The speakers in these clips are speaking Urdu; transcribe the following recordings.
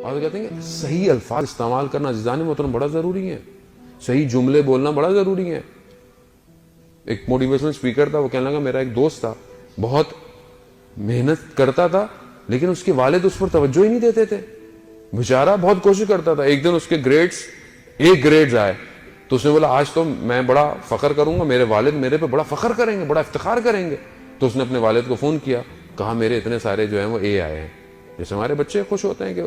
اور کہتے ہیں کہ صحیح الفاظ استعمال کرنا عزیزان محترم بڑا ضروری ہے، صحیح جملے بولنا بڑا ضروری ہے. ایک موٹیویشنل اسپیکر تھا، وہ کہنے لگا میرا ایک دوست تھا، بہت محنت کرتا تھا لیکن اس کے والد اس پر توجہ ہی نہیں دیتے تھے، بیچارہ بہت کوشش کرتا تھا. ایک دن اس کے ایک گریڈز آئے تو اس نے بولا آج تو میں بڑا فخر کروں گا، میرے والد میرے پہ بڑا فخر کریں گے، بڑا افتخار کریں گے. تو اس نے اپنے والد کو فون کیا، کہا میرے اتنے سارے جو ہیں وہ اے آئے ہیں، جیسے ہمارے بچے خوش ہوتے ہیں کہ.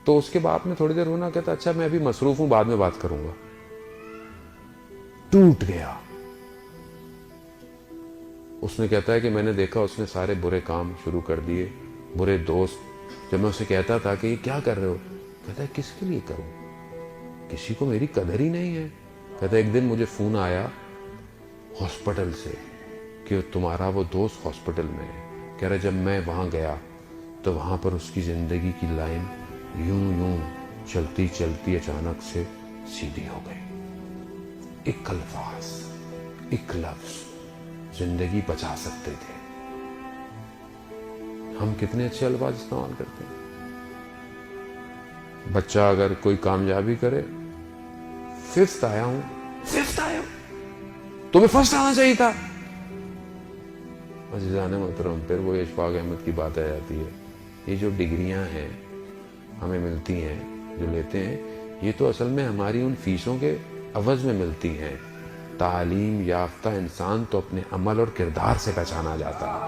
تو اس کے باپ نے تھوڑی دیر ہونا کہتا اچھا میں ابھی مصروف ہوں، بعد میں بات کروں گا. ٹوٹ گیا. اس نے کہتا ہے کہ میں نے دیکھا اس نے سارے برے کام شروع کر دیے، برے دوست. جب میں اسے کہتا تھا کہ یہ کیا کر رہے ہو، کہتا ہے کس کے لیے کروں، کسی کو میری قدر ہی نہیں ہے. کہتا ہے ایک دن مجھے فون آیا ہاسپٹل سے کہ تمہارا وہ دوست ہاسپٹل میں ہے. کہہ رہا جب میں وہاں گیا تو وہاں پر اس کی زندگی کی لائن یوں چلتی چلتی اچانک سے سیدھی ہو گئی. ایک الفاظ، ایک لفظ زندگی بچا سکتے تھے. ہم کتنے اچھے الفاظ استعمال کرتے ہیں. بچہ اگر کوئی کامیابی کرے، ففتھ آیا ہوں، تمہیں فرسٹ آنا چاہیے تھا. عزیزان محترم پھر وہ اشفاق احمد کی بات آ جاتی ہے. یہ جو ڈگریاں ہیں ہمیں ملتی ہیں، جو لیتے ہیں، یہ تو اصل میں ہماری ان فیسوں کے عوض میں ملتی ہیں. تعلیم یافتہ انسان تو اپنے عمل اور کردار سے پہچانا جاتا ہے.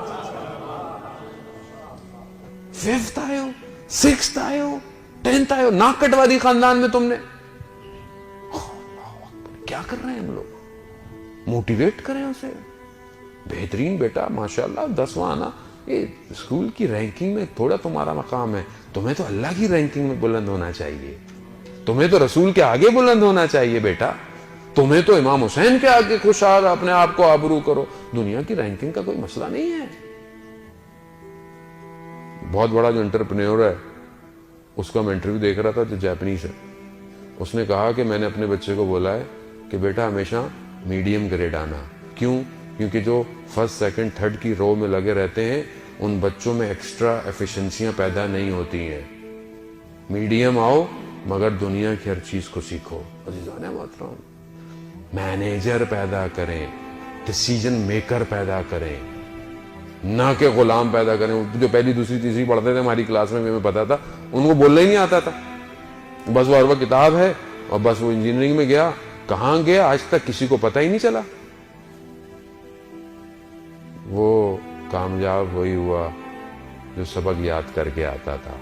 ففتھ آئے ہو، سکستھ آئے ہو، 10th آئے ہو، ناک کٹوا دی خاندان میں تم نے. کیا کر رہے ہیں ہم لوگ؟ موٹیویٹ کریں اسے. بہترین بیٹا ماشاءاللہ 10واں آنا، یہ اسکول کی رینکنگ میں تھوڑا تمہارا مقام ہے، تمہیں تو اللہ کی رینکنگ میں بلند ہونا چاہیے، تمہیں تو رسول کے آگے بلند ہونا چاہیے بیٹا، تمہیں تو امام حسین کے آگے خوشحال اپنے آپ کو آبرو کرو. دنیا کی رینکنگ کا کوئی مسئلہ نہیں ہے. بہت بڑا جو انٹرپرینور ہے اس کا میں انٹرویو دیکھ رہا تھا جو جاپنیز ہے. اس نے کہا کہ میں نے اپنے بچے کو بولا ہے کہ بیٹا ہمیشہ میڈیم گریڈ آنا. کیوں؟ کیونکہ جو فرسٹ سیکنڈ تھرڈ کی رو میں لگے رہتے ہیں ان بچوں میں ایکسٹرا ایفیشنسیاں پیدا نہیں ہوتی ہیں. میڈیم آؤ مگر دنیا کی ہر چیز کو سیکھو. عزیزان محترم مینیجر پیدا کریں، ڈیسیجن میکر پیدا کریں، نہ کہ غلام پیدا کریں. جو پہلی دوسری تیسری پڑھتے تھے ہماری کلاس میں ہمیں پتا تھا ان کو بولنا ہی نہیں آتا تھا، بس وہ عربہ کتاب ہے اور بس وہ انجینئرنگ میں گیا، کہاں گیا آج تک کسی کو پتہ ہی نہیں چلا. وہ کامیاب وہی ہوا جو سبق یاد کر کے آتا تھا.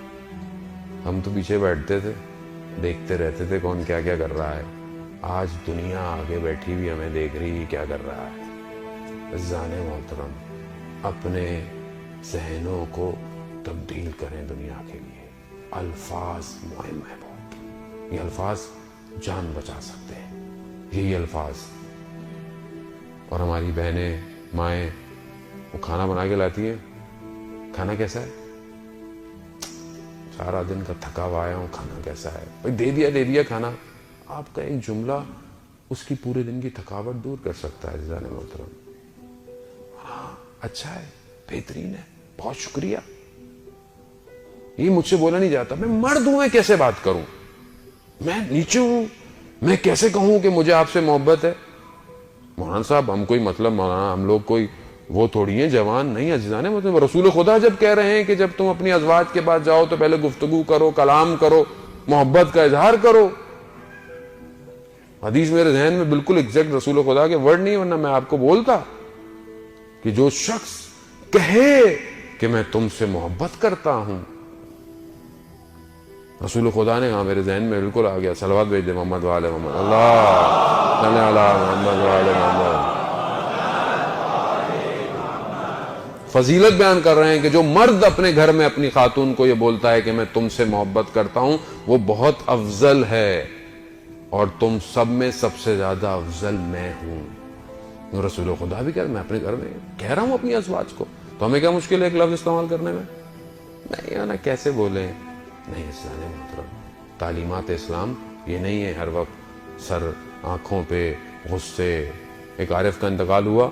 ہم تو پیچھے بیٹھتے تھے، دیکھتے رہتے تھے کون کیا کیا کر رہا ہے. آج دنیا آگے بیٹھی بھی ہمیں دیکھ رہی کیا کر رہا ہے. عزیزان محترم اپنے ذہنوں کو تبدیل کریں دنیا کے لیے. الفاظ مہم ہے بہت، یہ الفاظ جان بچا سکتے ہیں. یہی الفاظ. اور ہماری بہنیں مائیں وہ کھانا بنا کے لاتی ہیں، کھانا کیسا ہے؟ سارا دن کا تھکا ہوا آیا ہوں، کھانا کیسا ہے؟ بھائی دے دیا کھانا. آپ کا ایک جملہ اس کی پورے دن کی تھکاوٹ دور کر سکتا ہے. عزیزان محترم ہاں اچھا ہے، بہترین ہے، بہت شکریہ. یہ مجھ سے بولا نہیں جاتا. میں مرد ہوں، میں کیسے بات کروں؟ میں نیچے ہوں، میں کیسے کہوں کہ مجھے آپ سے محبت ہے؟ مولانا صاحب ہم کوئی مطلب مولانا ہم لوگ کوئی وہ تھوڑی ہیں جوان نہیں. عزیزان مطلب رسول خدا جب کہہ رہے ہیں کہ جب تم اپنی ازواج کے پاس جاؤ تو پہلے گفتگو کرو، کلام کرو، محبت کا اظہار کرو. حدیث میرے ذہن میں بالکل ایگزیکٹ رسول خدا کے ورڈ نہیں، ورنہ میں آپ کو بولتا کہ جو شخص کہے کہ میں تم سے محبت کرتا ہوں، رسول خدا نے کہا میرے ذہن میں بالکل آ گیا. صلوات بھیج دے محمد وعلی محمد، اللہ صلی علی محمد وعلی محمد. فضیلت بیان کر رہے ہیں کہ جو مرد اپنے گھر میں اپنی خاتون کو یہ بولتا ہے کہ میں تم سے محبت کرتا ہوں وہ بہت افضل ہے، اور تم سب میں سب سے زیادہ افضل میں ہوں. رسول خدا بھی کہہ میں اپنے گھر میں کہہ رہا ہوں اپنی ازواج کو، تو ہمیں کیا مشکل ہے ایک لفظ استعمال کرنے میں؟ نہیں نا کیسے بولیں. نہیں اسلام محترم تعلیمات اسلام یہ نہیں ہے ہر وقت سر آنکھوں پہ غصے. ایک عارف کا انتقال ہوا،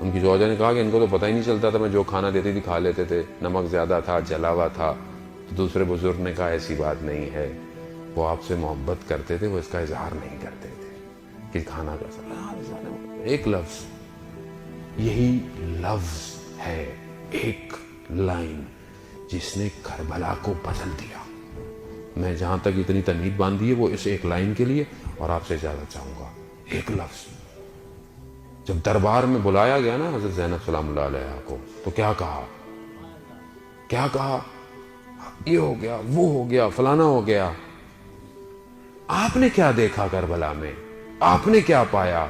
ان کی زوجہ نے کہا کہ ان کو تو پتہ ہی نہیں چلتا تھا، میں جو کھانا دیتی تھی کھا لیتے تھے، نمک زیادہ تھا، جلا ہوا تھا. تو دوسرے بزرگ نے کہا ایسی بات نہیں ہے، وہ آپ سے محبت کرتے تھے، وہ اس کا اظہار نہیں کرتے تھے کہ کھانا کا سوال۔ ایک لفظ، یہی لفظ ہے، ایک لائن جس نے کربلا کو بدل دیا۔ میں جہاں تک اتنی تمہید باندھی ہے وہ اس ایک لائن کے لیے، اور آپ سے اجازت چاہوں گا۔ ایک لفظ، جب دربار میں بلایا گیا نا حضرت زینب سلام اللہ علیہ کو، تو کیا کہا؟ کیا کہا؟ یہ ہو گیا، وہ ہو گیا، فلانا ہو گیا۔ آپ نے کیا دیکھا کربلا میں؟ آپ نے کیا پایا؟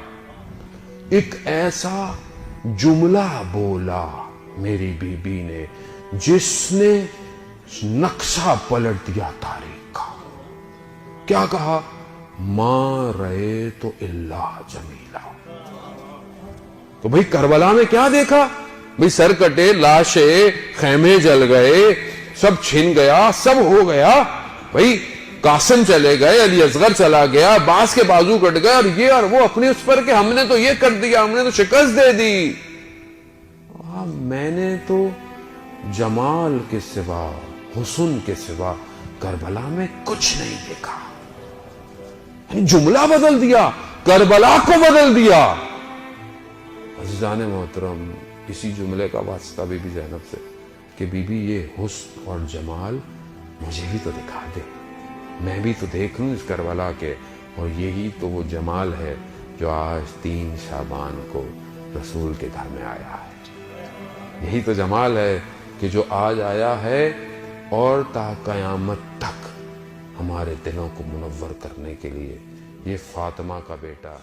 ایک ایسا جملہ بولا میری بی بی نے جس نے نقشہ پلٹ دیا تاریخ کا۔ کیا کہا؟ ما رہے تو اللہ جمیلہ۔ تو بھئی کربلا میں کیا دیکھا؟ بھئی سر کٹے، لاشیں، خیمے جل گئے، سب چھن گیا، سب ہو گیا۔ بھئی قاسم چلے گئے، علی اصغر چلا گیا، باس کے بازو کٹ گئے، اور یہ اور وہ اپنے اس پر کہ ہم نے تو یہ کر دیا، ہم نے تو شکست دے دی۔ میں نے تو جمال کے سوا، حسن کے سوا کربلا میں کچھ نہیں دیکھا۔ جملہ بدل دیا، کربلا کو بدل دیا۔ عزیزان محترم، اسی جملے کا واسطہ بی بی زینب سے کہ بی بی یہ حسن اور جمال مجھے بھی تو دکھا دے، میں بھی تو دیکھ لوں اس کربلا کے۔ اور یہی تو وہ جمال ہے جو آج 3 شعبان کو رسول کے گھر میں آیا ہے۔ یہی تو جمال ہے کہ جو آج آیا ہے اور تا قیامت تک ہمارے دلوں کو منور کرنے کے لیے۔ یہ فاطمہ کا بیٹا